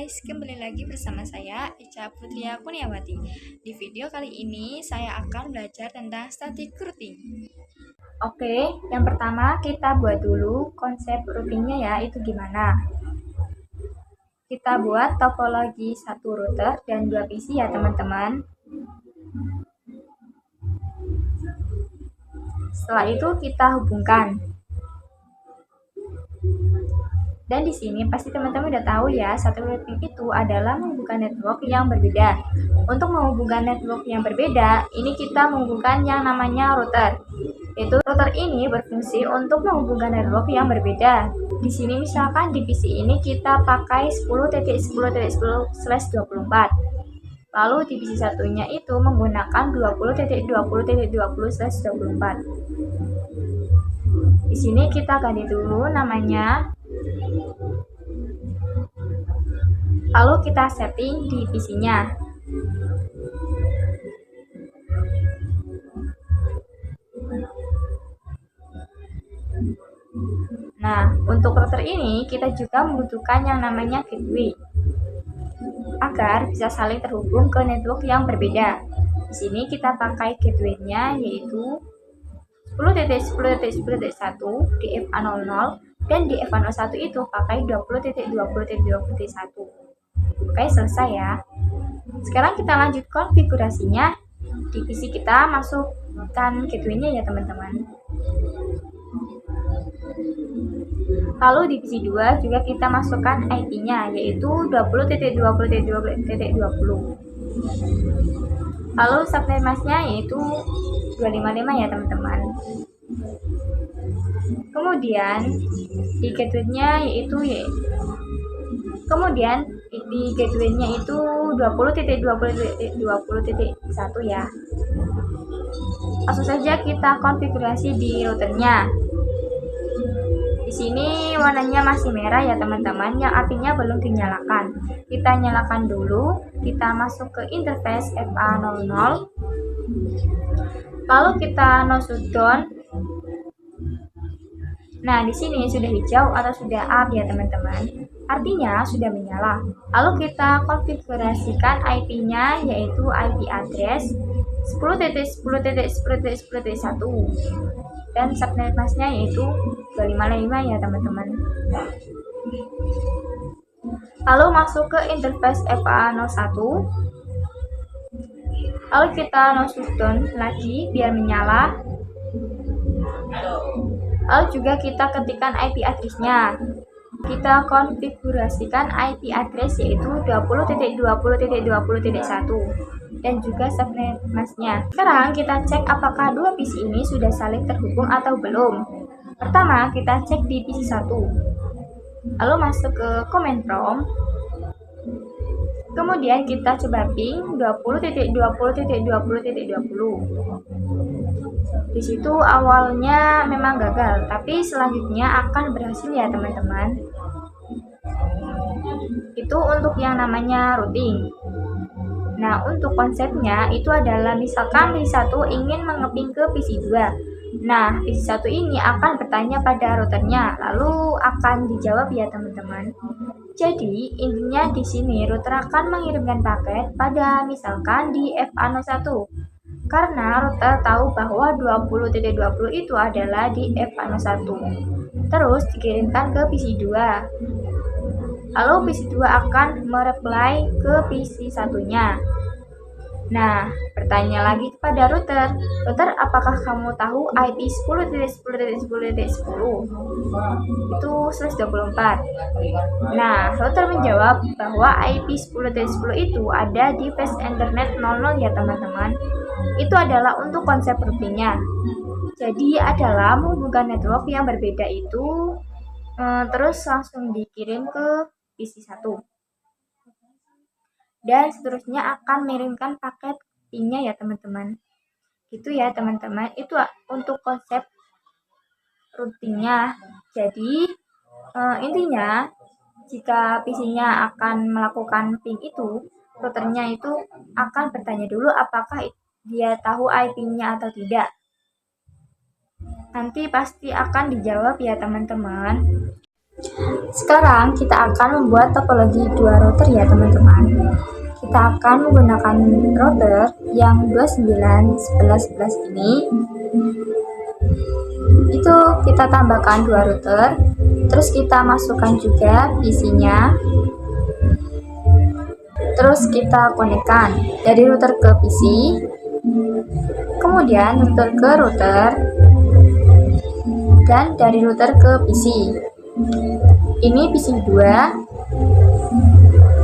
guys, kembali lagi bersama saya Ica Putria Kurniawati. Di video kali ini saya akan belajar tentang static routing. Oke, yang pertama kita buat dulu konsep routingnya ya, itu gimana. Kita buat topologi satu router dan 2 PC ya teman-teman. Setelah itu kita hubungkan. Dan di sini pasti teman-teman udah tahu ya, satu routing itu adalah menghubungkan network yang berbeda. Untuk menghubungkan network yang berbeda, ini kita menghubungkan yang namanya router. Yaitu router ini berfungsi untuk menghubungkan network yang berbeda. Di sini misalkan di PC ini kita pakai 10.10.10/24. Lalu di PC satunya itu menggunakan 20.20.20/24. Di sini kita ganti dulu namanya. Lalu kita setting di PC-nya. Nah, untuk router ini kita juga membutuhkan yang namanya gateway agar bisa saling terhubung ke network yang berbeda. Di sini kita pakai gateway-nya yaitu 10.10.10.1 di FA00 dan di FA01 itu pakai 20.20.20.1. Oke, selesai ya. Sekarang kita lanjut konfigurasinya. Di PC kita masukkan gateway-nya ya teman-teman. Lalu di PC 2 juga kita masukkan IP-nya yaitu 20.20.20.20. Lalu subnet mask-nya yaitu 255 ya teman-teman. Kemudian di gateway-nya yaitu di gateway-nya itu 20.20.20.1 ya. Langsung saja kita konfigurasi di routernya. Di sini warnanya masih merah ya teman-teman, yang artinya belum dinyalakan. Kita nyalakan dulu, kita masuk ke interface FA00. Lalu kita no shutdown. Nah, di sini sudah hijau atau sudah up ya teman-teman. Artinya sudah menyala. Lalu kita konfigurasikan IP-nya yaitu IP address 10.10.10.10.1 dan subnet mask-nya yaitu 255 ya teman-teman. Lalu masuk ke interface FA01. Lalu kita no shutdown lagi biar menyala. Lalu juga kita ketikkan IP address-nya. Kita konfigurasikan IP address yaitu 20.20.20.1 dan juga subnet mask-nya. Sekarang kita cek apakah dua PC ini sudah saling terhubung atau belum. Pertama, kita cek di PC 1. Lalu masuk ke command prompt. Kemudian kita coba ping 20.20.20.20. Di situ awalnya memang gagal, tapi selanjutnya akan berhasil ya teman-teman. Itu untuk yang namanya routing. Nah, untuk konsepnya itu adalah misalkan PC 1 ingin mengeping ke PC 2. Nah, PC 1 ini akan bertanya pada routernya, lalu akan dijawab ya teman-teman. Jadi, intinya di sini router akan mengirimkan paket pada misalkan di FA01. Karena router tahu bahwa 20.20 itu adalah di FA01. Terus dikirimkan ke PC 2. Lalu PC 2 akan mereply ke PC satunya. Nah, bertanya lagi kepada router, apakah kamu tahu IP 10.10.10.10 itu /24? Nah, router menjawab bahwa IP 10.10 itu ada di face internet 00 ya teman-teman. Itu adalah untuk konsep routingnya. Jadi adalah menghubungkan network yang berbeda itu terus langsung dikirim ke PC 1. Dan seterusnya akan mengirimkan paket ping-nya ya teman-teman. Gitu ya teman-teman, itu untuk konsep routingnya. Jadi intinya jika PC-nya akan melakukan ping itu, routernya itu akan bertanya dulu apakah dia tahu IP-nya atau tidak. Nanti pasti akan dijawab ya teman-teman. Sekarang kita akan membuat topologi dua router ya teman-teman. Kita akan menggunakan router yang 291111 ini. Itu kita tambahkan dua router, terus kita masukkan juga PC-nya. Terus kita konekkan dari router ke PC, kemudian router ke router, dan dari router ke PC. Ini PC 2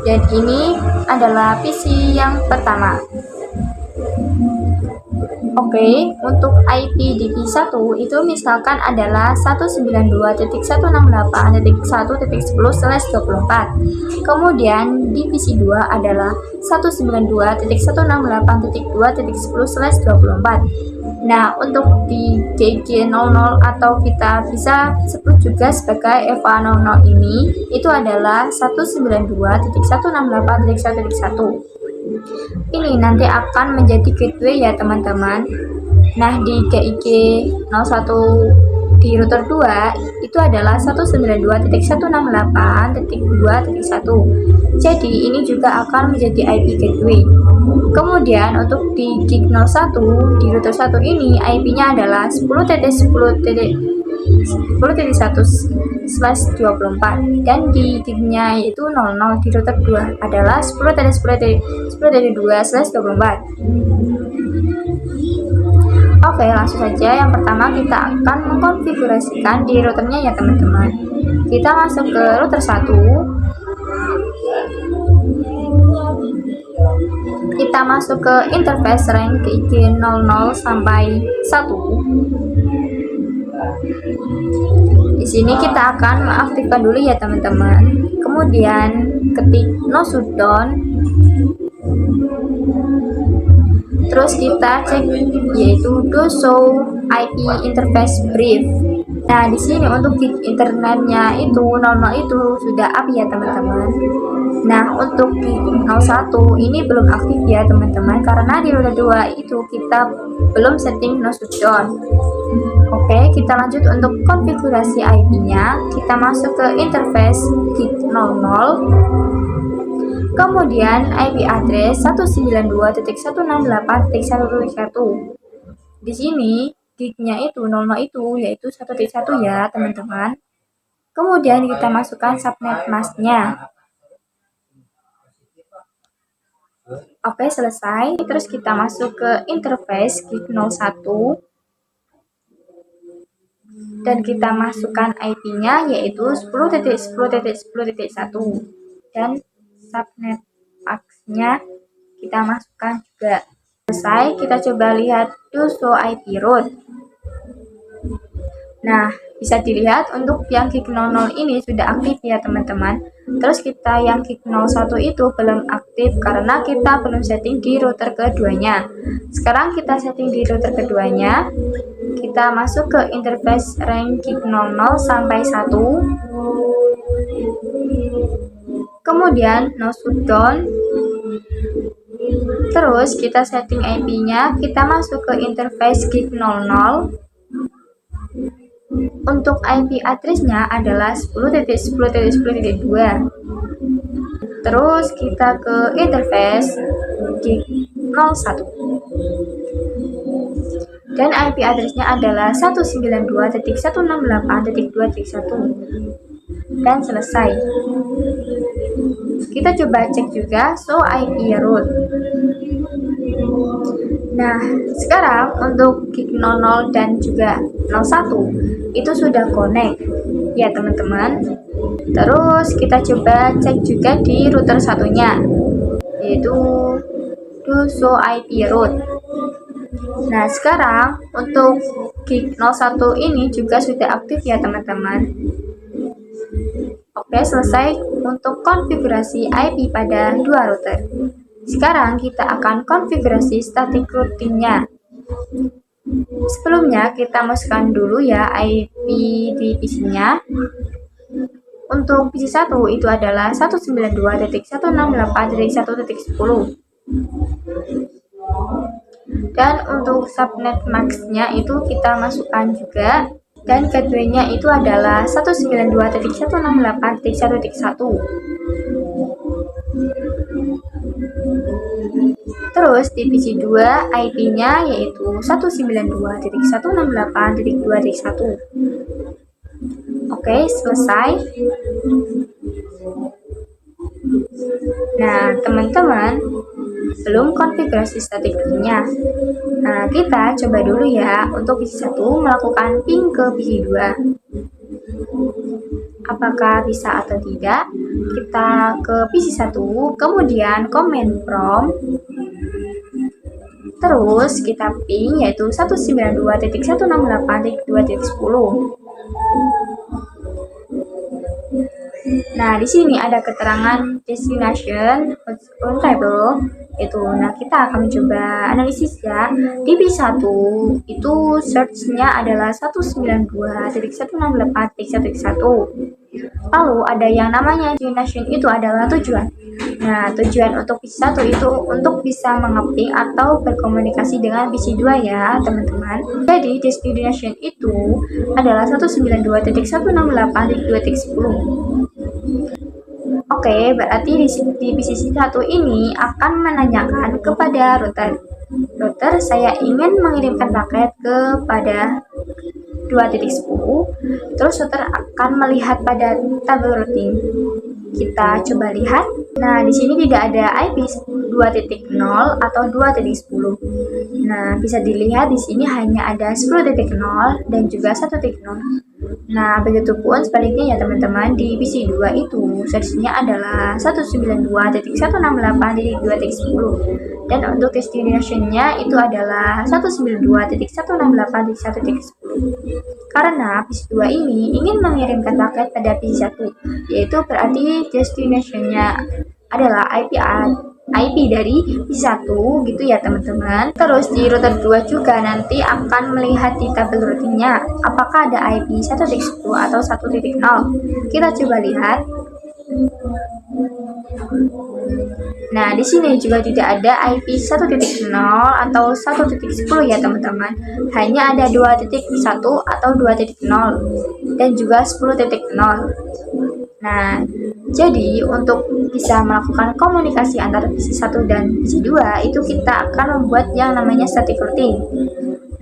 dan ini adalah PC yang pertama. Oke, untuk IP di PC1 itu misalkan adalah 192.168.1.10/24. Kemudian di PC2 adalah 192.168.2.10/24. Nah, untuk di GG00 atau kita bisa sebut juga sebagai EVA00 ini, itu adalah 192.168.1.1. Ini nanti akan menjadi gateway ya teman-teman. Nah, di GIG 01 di router 2 itu adalah 192.168.2.1. Jadi ini juga akan menjadi IP gateway. Kemudian untuk di gig 01 di router 1 ini IP-nya adalah 10.1/24 dan di gignya yaitu 00 di router 2 adalah 10.10.2/24. Oke, langsung saja. Yang pertama kita akan mengkonfigurasikan di routernya ya teman-teman. Kita masuk ke router 1. Kita masuk ke interface range GIG 00 sampai 1. Di sini kita akan mengaktifkan dulu ya teman-teman. Kemudian ketik no shutdown. Terus kita cek yaitu do show IP interface brief. Nah, di sini untuk gig internetnya itu 00 itu sudah up ya teman-teman. Nah, untuk gig 01 ini belum aktif ya teman-teman karena di router 2 itu kita belum setting no shutdown. Oke, kita lanjut untuk konfigurasi IP-nya. Kita masuk ke interface gig 00. Kemudian IP address 192.168.1.1. Di sini gignya itu 00 itu yaitu 1.1 ya teman-teman. Kemudian kita masukkan subnet masknya. Oke, selesai. Terus kita masuk ke interface gig 01 dan kita masukkan IP-nya yaitu 10.10.10.1 dan subnet masknya kita masukkan juga. Selesai, kita coba lihat do show IP route. Nah, bisa dilihat untuk yang gig 00 ini sudah aktif ya teman-teman. Terus kita yang gig 01 itu belum aktif karena kita belum setting di router keduanya. Sekarang kita setting di router keduanya. Kita masuk ke interface range gig 00 sampai 1. Kemudian no shutdown. Terus kita setting IP-nya, kita masuk ke interface gig 00. Untuk IP address-nya adalah 10.10.10.2. Terus kita ke interface gig 01. Dan IP address-nya adalah 192.168.2.1. Dan selesai. Kita coba cek juga show IP route. Nah, sekarang untuk gig 00 dan juga 01 itu sudah connect ya teman-teman. Terus kita coba cek juga di router satunya yaitu do show IP route. Nah, sekarang untuk gig 01 ini juga sudah aktif ya teman-teman. Oke, selesai untuk konfigurasi IP pada dua router. Sekarang kita akan konfigurasi static routing-nya. Sebelumnya kita masukkan dulu ya IP di PC-nya. Untuk PC1 itu adalah 192.168.1.10. Dan untuk subnet max-nya itu kita masukkan juga dan gateway-nya itu adalah 192.168.1.1. Terus di PC2 IP-nya yaitu 192.168.2.1. Oke, selesai. Nah, teman-teman, belum konfigurasi static routing-nya. Nah, kita coba dulu ya untuk PC1 melakukan ping ke PC2. Apakah bisa atau tidak? Kita ke PC1, kemudian command prompt, terus kita ping yaitu 192.168.2.10. Nah, di sini ada keterangan destination untable itu. Nah, kita akan mencoba analisis ya. Di B1 itu search-nya adalah 192.168.1.1. Lalu ada yang namanya destination itu adalah tujuan. Nah, tujuan untuk PC1 itu untuk bisa mengeping atau berkomunikasi dengan PC2 ya, teman-teman. Jadi, destination itu adalah 192.168.2.10. Oke, berarti di PC1 ini akan menanyakan kepada router. Router, saya ingin mengirimkan paket kepada 2.10. Terus router akan melihat pada tabel routing. Kita coba lihat. Nah, di sini tidak ada IP 2.0 atau 2.10. Nah, bisa dilihat di sini hanya ada 10.0 dan juga 1.0. Nah, begitupun sebaliknya ya teman-teman, di PC2 itu search-nya adalah 192.168.2.10 dan untuk destination-nya itu adalah 192.168.1.10. Karena PC2 ini ingin mengirimkan paket pada PC1, yaitu berarti destination-nya adalah IP dari PC1 gitu ya teman-teman. Terus di router 2 juga nanti akan melihat di tabel routingnya apakah ada IP 1.10 atau 1.0. Kita coba lihat. Nah, di sini juga tidak ada IP 1.0 atau 1.10 ya teman-teman. Hanya ada 2.1 atau 2.0 dan juga 10.0. Nah, jadi untuk bisa melakukan komunikasi antara PC1 dan PC2 itu kita akan membuat yang namanya static routing.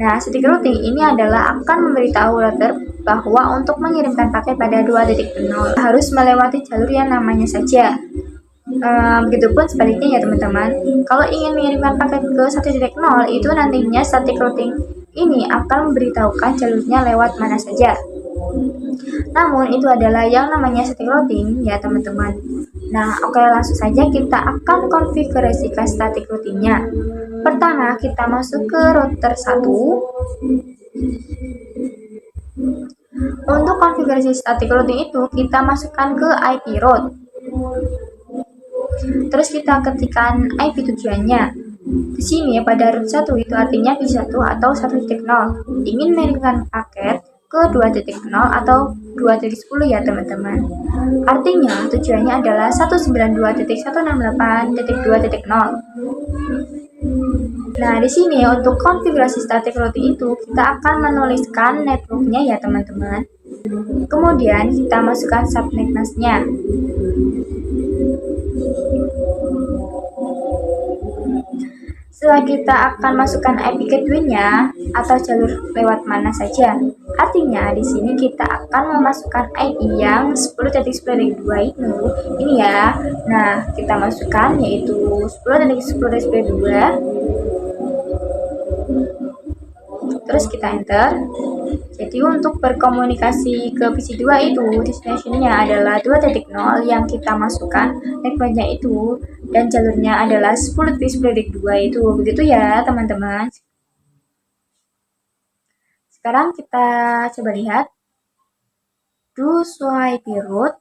Nah, static routing ini adalah akan memberitahu router bahwa untuk mengirimkan paket pada 2.0 harus melewati jalur yang namanya saja. Begitupun sebaliknya ya teman-teman. Kalau ingin mengirimkan paket ke 1.0 itu nantinya static routing ini akan memberitahukan jalurnya lewat mana saja. Namun itu adalah yang namanya static routing ya teman-teman. Nah, oke, langsung saja kita akan konfigurasikan static routingnya. Pertama, kita masuk ke router 1. Untuk konfigurasi static routing itu kita masukkan ke IP route. Terus kita ketikkan IP tujuannya. Di sini pada route 1 itu artinya PC1 atau 1.0. Ingin mengirimkan paket ke 2.0 atau 2.10 ya teman-teman. Artinya tujuannya adalah 192.168.2.0. Nah, di sini untuk konfigurasi static routing itu kita akan menuliskan networknya ya teman-teman. Kemudian kita masukkan subnet mask-nya. Setelah kita akan masukkan IP gateway-nya atau jalur lewat mana saja. Artinya di sini kita akan memasukkan IP yang 10.10.2 itu. Ini ya. Nah, kita masukkan yaitu 10.10.2. Terus kita enter. Jadi untuk berkomunikasi ke PC2 itu destination-nya adalah 2.0 yang kita masukkan network-nya itu dan jalurnya adalah 10.10.2 itu. Begitu ya teman-teman. Sekarang kita coba lihat do swipe route.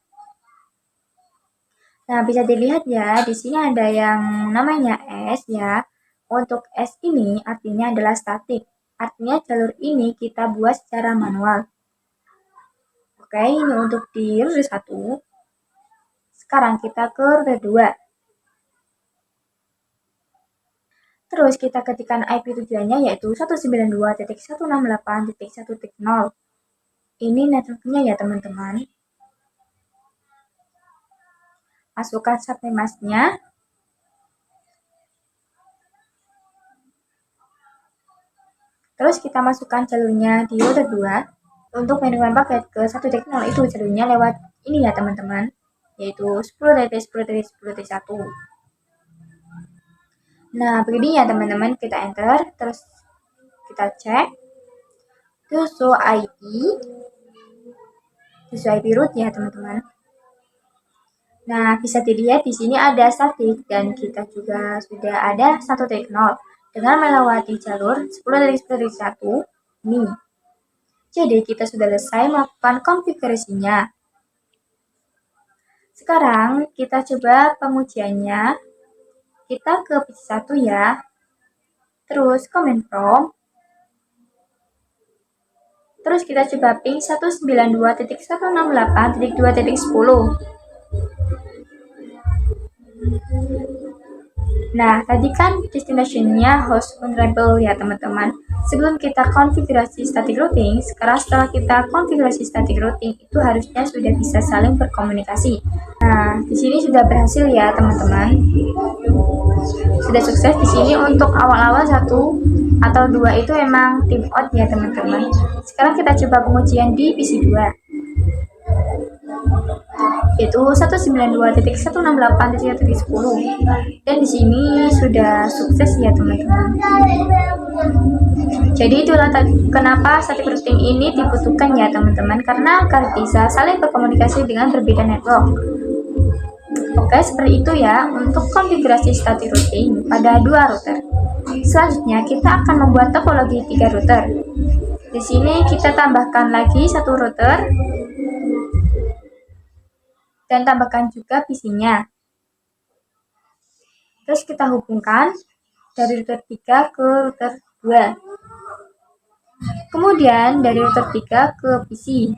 Nah, bisa dilihat ya, di sini ada yang namanya S ya. Untuk S ini artinya adalah static. Artinya jalur ini kita buat secara manual. Oke, ini untuk di router 1. Sekarang kita ke router 2. Terus kita ketikkan IP tujuannya yaitu 192.168.1.0. Ini networknya ya teman-teman. Masukkan subnet masknya. Terus kita masukkan jalurnya di router 2. Untuk manajemen paket ke 1.0 itu jalurnya lewat ini ya teman-teman, yaitu 10.10.10.1. Nah, begini ya teman-teman, kita enter, terus kita cek to show IP root ya teman-teman. Nah, bisa dilihat di sini ada static dan kita juga sudah ada 1.0 dengan melewati jalur 10.10.1 ini. Jadi kita sudah selesai melakukan konfigurasinya. Sekarang kita coba pengujiannya. Kita ke PC1 ya. Terus command prompt. Terus kita coba ping 192.168.2.10. Nah, tadi kan destination-nya host vulnerable ya teman-teman. Sebelum kita konfigurasi static routing, sekarang setelah kita konfigurasi static routing, itu harusnya sudah bisa saling berkomunikasi. Nah, di sini sudah berhasil ya teman-teman. Sudah sukses di sini untuk awal-awal 1 atau 2 itu emang tim out ya teman-teman. Sekarang kita coba pengujian di PC2. Yaitu 192.168.10 dan di sini sudah sukses ya teman-teman. Jadi itulah kenapa static routing ini dibutuhkan ya teman-teman, karena agar bisa saling berkomunikasi dengan berbeda network. Oke, seperti itu ya untuk konfigurasi static routing pada 2 router. Selanjutnya kita akan membuat topologi 3 router. Di sini kita tambahkan lagi 1 router dan tambahkan juga PC-nya. Terus kita hubungkan dari router 3 ke router 2. Kemudian dari router 3 ke PC.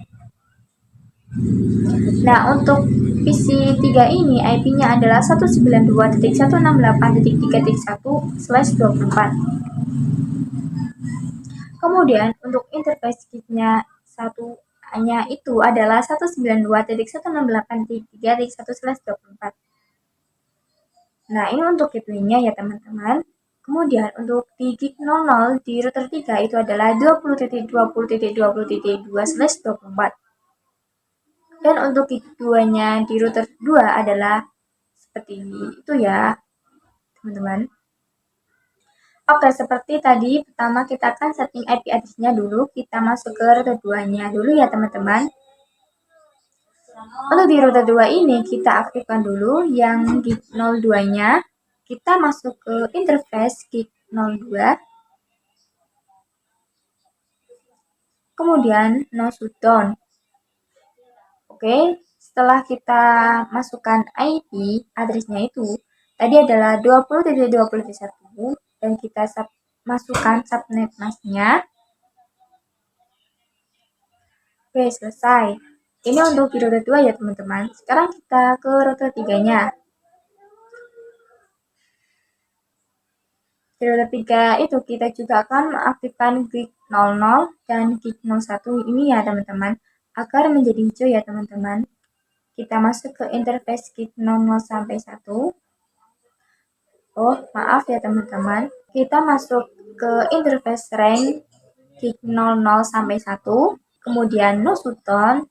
Nah, untuk PC 3 ini IP-nya adalah 192.168.3.1/24. Kemudian untuk interface kit-nya satunya itu adalah 192.168.3.1/24. Nah, ini untuk gateway-nya ya teman-teman. Kemudian untuk di gig 00 di router 3 itu adalah 20.20.20.2/24. Dan untuk gig 2-nya di router 2 adalah seperti itu ya teman-teman. Oke, seperti tadi pertama kita akan setting IP address-nya dulu. Kita masuk ke router 2-nya dulu ya teman-teman. Untuk di router 2 ini kita aktifkan dulu yang gig 02-nya. Kita masuk ke interface gig 02. Kemudian no shutdown. Oke, setelah kita masukkan IP address-nya itu tadi adalah 20.20.1 dan kita masukkan subnet mask-nya. Oke, selesai. Ini untuk di router 2 ya teman-teman. Sekarang kita ke router 3-nya. Di router 3 itu kita juga akan mengaktifkan gig 00 dan gig 01 ini ya teman-teman, agar menjadi hijau ya teman-teman. Kita masuk ke interface gig 00 sampai 1. Oh, maaf ya teman-teman. Kita masuk ke interface range gig 00 sampai 1. Kemudian no shutdown.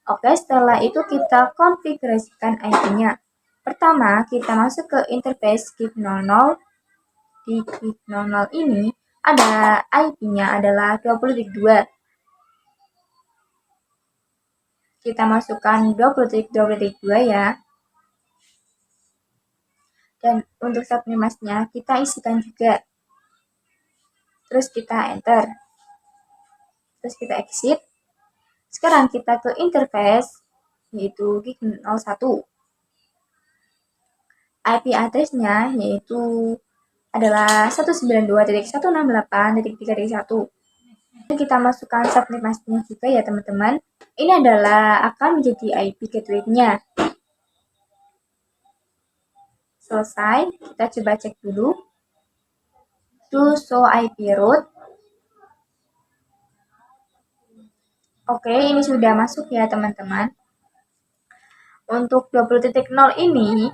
Oke, setelah itu kita konfigurasikan IP-nya. Pertama, kita masuk ke interface gig 00. Di gig 00 ini ada IP-nya adalah 20.2. Kita masukkan 20.20.2 ya. Dan untuk subnet mask-nya kita isikan juga. Terus kita enter. Terus kita exit. Sekarang kita ke interface yaitu gig 01. IP address-nya yaitu adalah 192.168.3.1. Kita masukkan subnet mask-nya juga ya teman-teman. Ini adalah akan menjadi IP gateway-nya. Selesai, kita coba cek dulu. To show IP route. Oke, ini sudah masuk ya teman-teman. Untuk 20.0 ini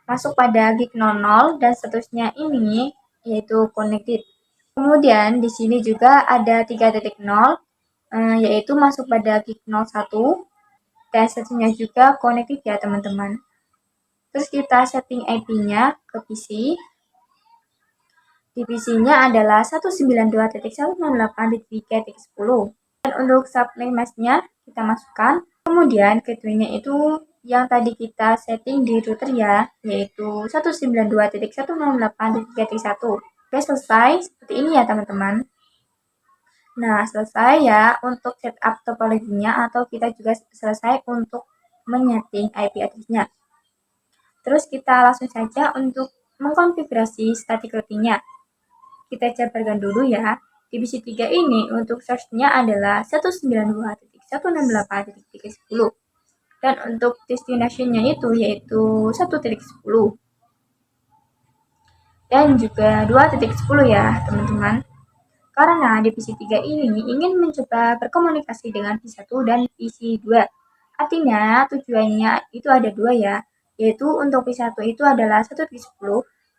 masuk pada gig 00 dan seterusnya ini yaitu connected. Kemudian di sini juga ada 3.0 yaitu masuk pada gig 01 dan seterusnya juga connected ya teman-teman. Terus kita setting IP-nya ke PC. Di PC-nya adalah 192.168.3.10. Dan untuk subnet mask-nya kita masukkan. Kemudian gateway-nya itu yang tadi kita setting di router ya, yaitu 192.168.3.1. Oke, selesai. Seperti ini ya teman-teman. Nah, selesai ya untuk setup topologinya, atau kita juga selesai untuk menyeting IP address-nya. Terus kita langsung saja untuk mengkonfigurasi static routing-nya. Kita jabarkan dulu ya. Di PC3 ini untuk source-nya adalah 192.168.3.10 dan untuk destination-nya itu yaitu 1.10 dan juga 2.10 ya teman-teman. Karena di PC3 ini ingin mencoba berkomunikasi dengan PC1 dan PC2. Artinya tujuannya itu ada dua ya, yaitu untuk PC1 itu adalah 1.10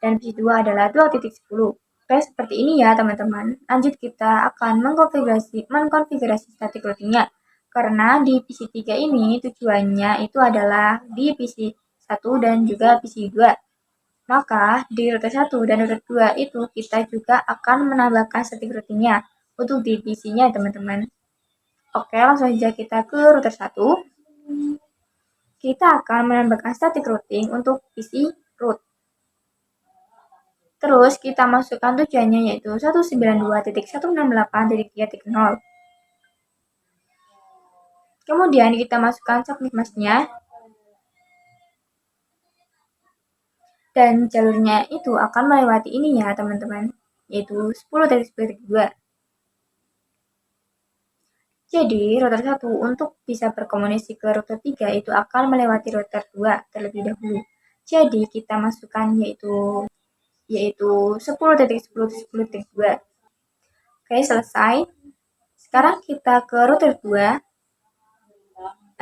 dan PC2 adalah 2.10. Oke, seperti ini ya teman-teman. Lanjut kita akan mengkonfigurasi static routing-nya. Karena di PC3 ini tujuannya itu adalah di PC1 dan juga PC2. Maka di router 1 dan router 2 itu kita juga akan menambahkan static routing-nya untuk di PC-nya teman-teman. Oke, langsung saja kita ke router 1. Kita akan menambahkan static routing untuk PC root. Terus kita masukkan tujuannya yaitu 192.168.3.0. Kemudian kita masukkan subnet mask-nya. Dan jalurnya itu akan melewati ini ya teman-teman, yaitu 10.10.2. Jadi router 1 untuk bisa berkomunikasi ke router 3 itu akan melewati router 2 terlebih dahulu. Jadi kita masukkan yaitu 10.10.10.2. Oke, selesai. Sekarang kita ke router 2.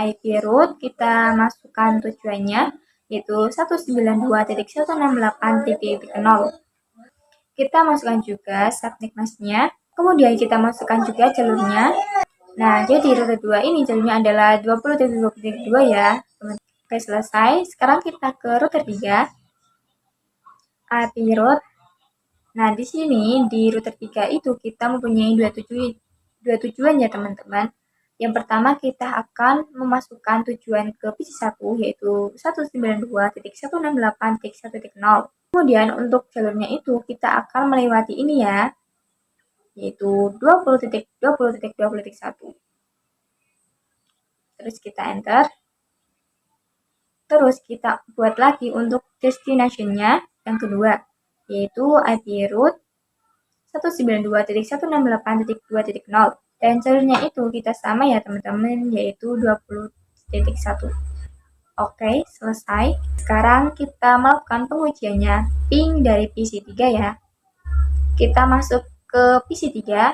IP root kita masukkan tujuannya yaitu 192.168.0. Kita masukkan juga subnet mask-nya. Kemudian kita masukkan juga jalurnya. Nah, jadi router 2 ini jalurnya adalah 20.20.2 ya. Oke, selesai. Sekarang kita ke router 3. IP root. Nah, di sini di router 3 itu kita mempunyai dua tujuan ya teman-teman. Yang pertama kita akan memasukkan tujuan ke PC1 yaitu 192.168.1.0. Kemudian untuk jalurnya itu kita akan melewati ini ya, yaitu 20.20.20.1. Terus kita enter. Terus kita buat lagi untuk destination-nya yang kedua, yaitu IP root 192.168.2.0 dan jalurnya itu kita sama ya teman-teman, yaitu 20.1. Oke, selesai. Sekarang kita melakukan pengujiannya ping dari PC3 ya. Kita masuk ke PC3,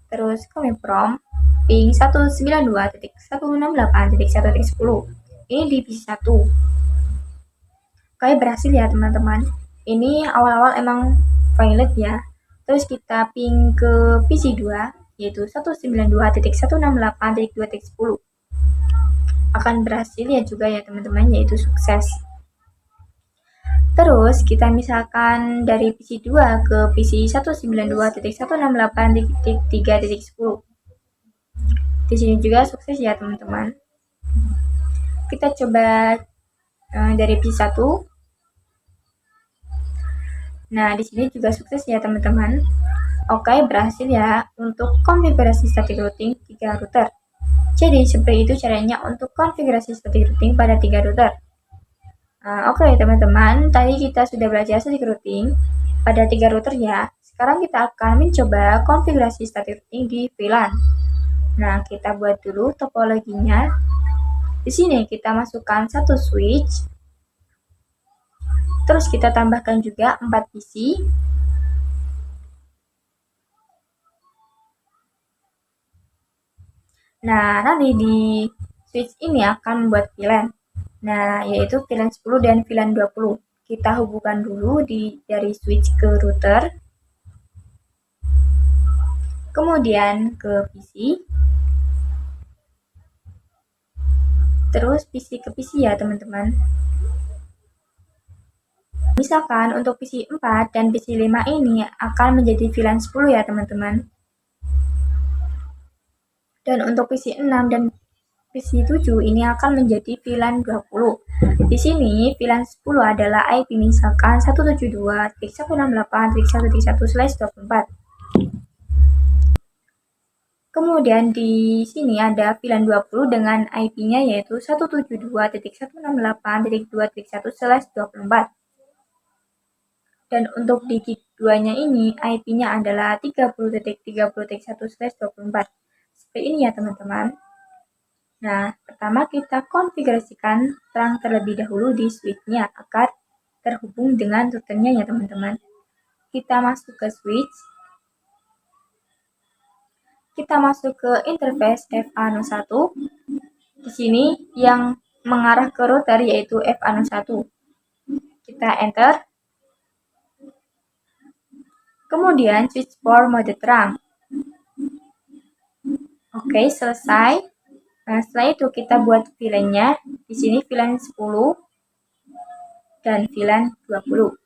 terus kami prompt ping 192.168.1.10. Ini di PC1. Oke, berhasil ya teman-teman. Ini awal-awal emang valid ya. Terus kita ping ke PC2 yaitu 192.168.2.10. Akan berhasil ya juga ya teman-teman, yaitu sukses. Terus kita misalkan dari PC2 ke PC 192.168.3.10. Di sini juga sukses ya teman-teman. Kita coba dari PC1. Nah, di sini juga sukses ya teman-teman. Oke, berhasil ya untuk konfigurasi static routing 3 router. Jadi seperti itu caranya untuk konfigurasi static routing pada 3 router. Oke teman-teman, tadi kita sudah belajar static routing pada 3 router ya. Sekarang kita akan mencoba konfigurasi static routing di VLAN. Nah, kita buat dulu topologinya. Di sini kita masukkan satu switch. Terus kita tambahkan juga 4 PC. Nah, nanti di switch ini akan membuat VLAN. Nah, yaitu VLAN 10 dan VLAN 20. Kita hubungkan dulu dari switch ke router, kemudian ke PC, terus PC ke PC ya teman-teman. Misalkan untuk PC 4 dan PC 5 ini akan menjadi VLAN 10 ya teman-teman. Dan untuk PC 6 dan PC 7 ini akan menjadi VLAN 20. Di sini VLAN 10 adalah IP misalkan 172.168.1.1/24. Kemudian di sini ada VLAN 20 dengan IP-nya yaitu 172.168.2.1/24. Dan untuk di gig 2-nya ini IP-nya adalah 30.30.1/24. Seperti ini ya teman-teman. Nah, pertama kita konfigurasikan terang terlebih dahulu di switch-nya agar terhubung dengan routernya ya teman-teman. Kita masuk ke switch. Kita masuk ke interface FA01. Di sini yang mengarah ke router yaitu FA01. Kita enter. Kemudian switch for mode terang. Oke, selesai. Nah, setelah itu kita buat VLAN-nya. Di sini VLAN 10 dan VLAN 20.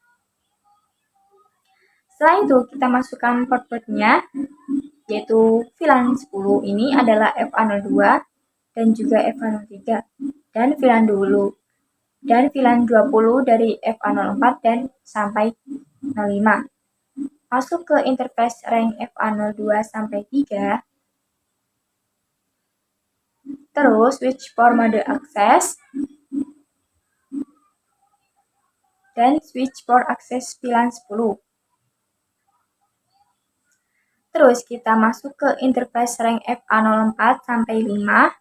Setelah itu kita masukkan port-portnya, yaitu VLAN 10 ini adalah FA02 dan juga FA03 dan VLAN dulu. Dan VLAN 20 dari FA04 dan sampai 05. Masuk ke interface rank FA02 sampai 3. Terus switch for mode access. Dan switch for access VLAN 10. Terus kita masuk ke interface rank FA04 sampai 5.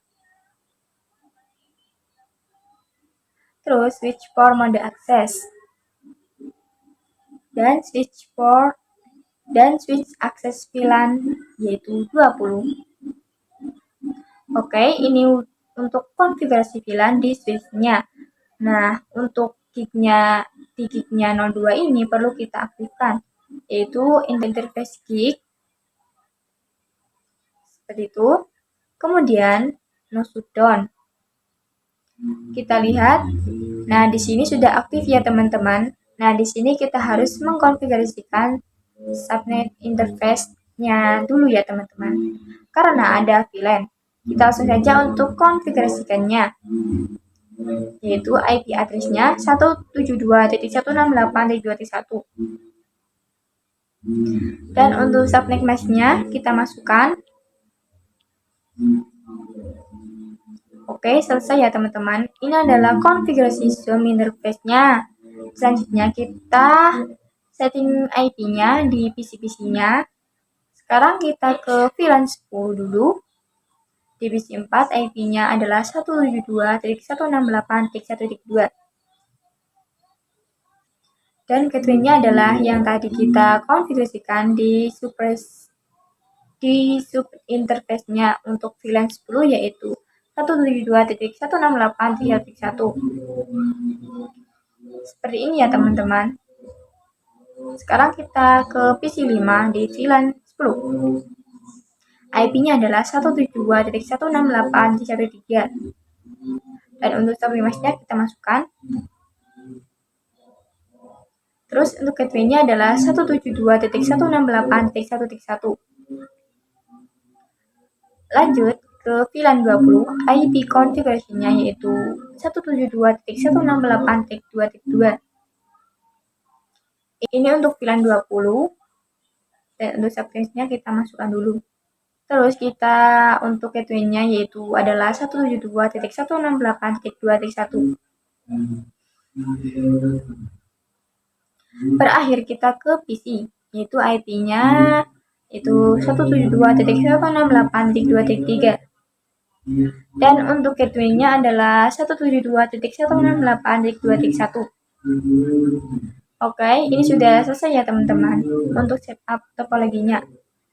Terus switch for mode access. Dan switch access VLAN yaitu 20. Oke, ini untuk konfigurasi VLAN di switch-nya. Nah, untuk di gig-nya 02 ini perlu kita aktifkan, yaitu interface gig. Seperti itu. Kemudian no shutdown. Kita lihat. Nah, di sini sudah aktif ya teman-teman. Nah, di sini kita harus mengkonfigurasikan subnet interface-nya dulu ya teman-teman. Karena ada VLAN. Kita langsung saja untuk konfigurasikannya. Yaitu IP address-nya 172.168.2.1. Dan untuk subnet mask-nya kita masukkan. Oke, selesai ya teman-teman. Ini adalah konfigurasi zoom interface-nya. Selanjutnya kita setting IP-nya di PC-PC-nya. Sekarang kita ke VLAN 10 dulu. Di PC 4 IP-nya adalah 172.168.1.2. Dan gateway-nya adalah yang tadi kita konfigurasikan di sub interface-nya untuk VLAN 10 yaitu 172.168.3.1. Seperti ini ya teman-teman. Sekarang kita ke PC 5 di VLAN 10. IP-nya adalah 172.168.1.3. Dan untuk subnet mask-nya kita masukkan. Terus untuk gateway-nya adalah 172.168.1.1. Lanjut ke VLAN 20, IP konfigurasinya yaitu 172.168.2.2. Ini untuk VLAN 20. Dan untuk subnetnya kita masukkan dulu. Terus kita untuk gateway-nya yaitu adalah 172.168.2.1. Berakhir kita ke PC, yaitu IP-nya itu 172.168.2.3. Dan untuk gateway-nya adalah 172.168.2.1. Oke, ini sudah selesai ya teman-teman untuk setup topologinya.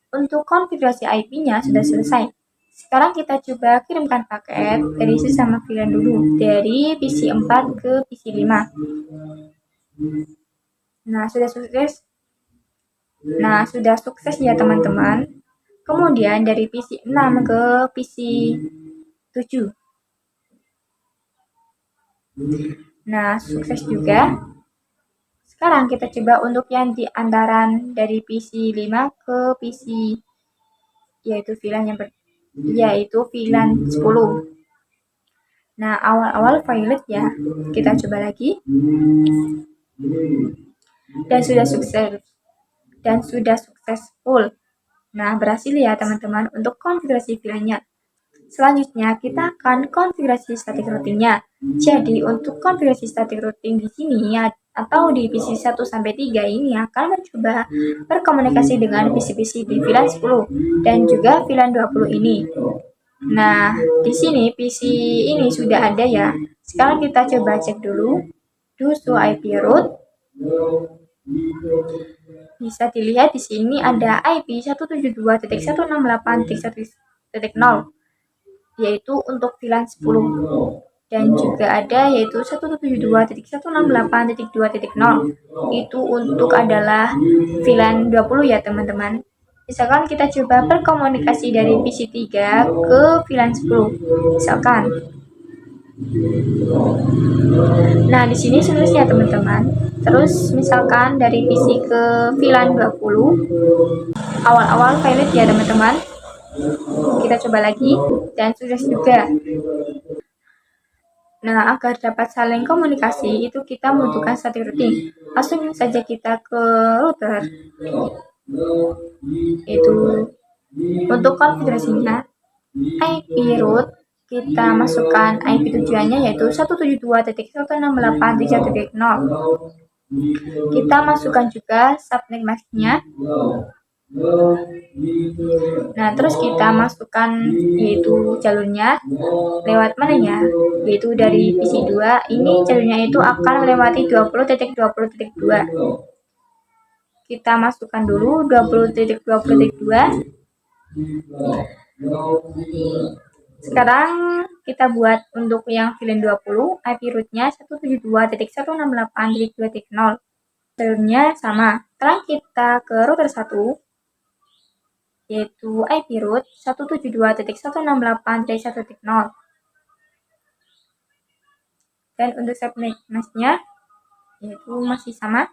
Untuk konfigurasi IP-nya sudah selesai. Sekarang kita coba kirimkan paket dari sesama VLAN dulu, dari PC 4 ke PC 5. Nah, sudah sukses ya teman-teman. Kemudian dari PC 6 ke PC 7. Nah, sukses juga. Sekarang kita coba untuk yang di antaran dari PC 5 ke PC, yaitu VLAN 10. Nah, awal-awal violet ya. Kita coba lagi. Dan sudah successful. Nah, berhasil ya teman-teman untuk konfigurasi VLAN-nya. Selanjutnya kita akan konfigurasi static routing-nya. Jadi untuk konfigurasi static routing di sini atau di PC 1 sampai 3 ini akan mencoba berkomunikasi dengan PC-PC di VLAN 10 dan juga VLAN 20 ini. Nah, di sini PC ini sudah ada ya. Sekarang kita coba cek dulu do show IP route. Bisa dilihat di sini ada IP 172.168.1.0 yaitu untuk VLAN 10 dan juga ada yaitu 172.168.2.0 itu untuk adalah VLAN 20 ya teman-teman. Misalkan kita coba berkomunikasi dari PC 3 ke VLAN 10 misalkan. Nah, di sini sukses ya teman-teman. Terus misalkan dari PC ke VLAN 20 awal-awal violet ya teman-teman. Kita coba lagi dan sukses juga. Nah, agar dapat saling komunikasi itu kita membutuhkan static routing. Langsung saja kita ke router. Itu untuk konfigurasinya IP route kita masukkan IP tujuannya yaitu 172.168.1.0. Kita masukkan juga subnet masknya. Nah, terus kita masukkan yaitu jalurnya lewat mana ya? Yaitu dari PC 2. Ini jalurnya itu akan melewati 20.20.2. Kita masukkan dulu 20.20.2. Sekarang kita buat untuk yang VLAN 20 IP route-nya 172.168.2.0. Jalurnya sama. Sekarang kita ke router 1 yaitu IP route 172.168.1.0. Dan untuk subnet masknya yaitu masih sama.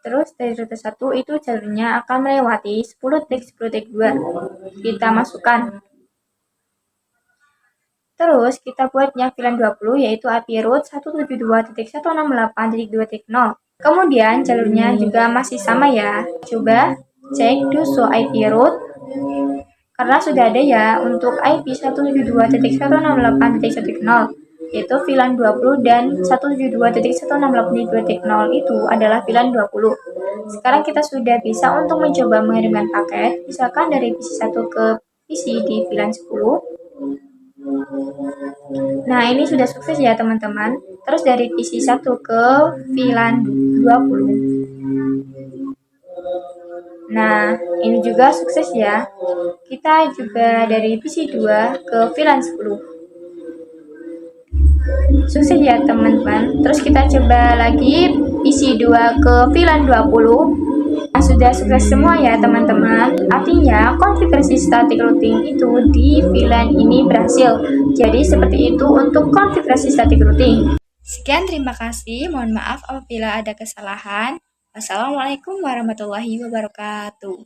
Terus dari router 1 itu jalurnya akan melewati 10.10.2. Kita masukkan. Terus kita buat yang VLAN 20 yaitu IP route 172.168.2.0. Kemudian jalurnya juga masih sama ya. Coba cek do show IP route. Karena sudah ada ya untuk IP 172.168.1.0 yaitu VLAN 20 dan 172.168.2.0 itu adalah VLAN 20. Sekarang kita sudah bisa untuk mencoba mengirimkan paket misalkan dari PC 1 ke PC di VLAN 10. Nah, ini sudah sukses ya teman-teman. Terus dari PC 1 ke VLAN 20. Nah, ini juga sukses ya. Kita juga dari PC 2 ke VLAN 10. Sukses ya teman-teman. Terus kita coba lagi PC 2 ke VLAN 20. Nah, sudah sukses semua ya teman-teman. Artinya konfigurasi static routing itu di VLAN ini berhasil. Jadi seperti itu untuk konfigurasi static routing. Sekian, terima kasih. Mohon maaf apabila ada kesalahan. Wassalamualaikum warahmatullahi wabarakatuh.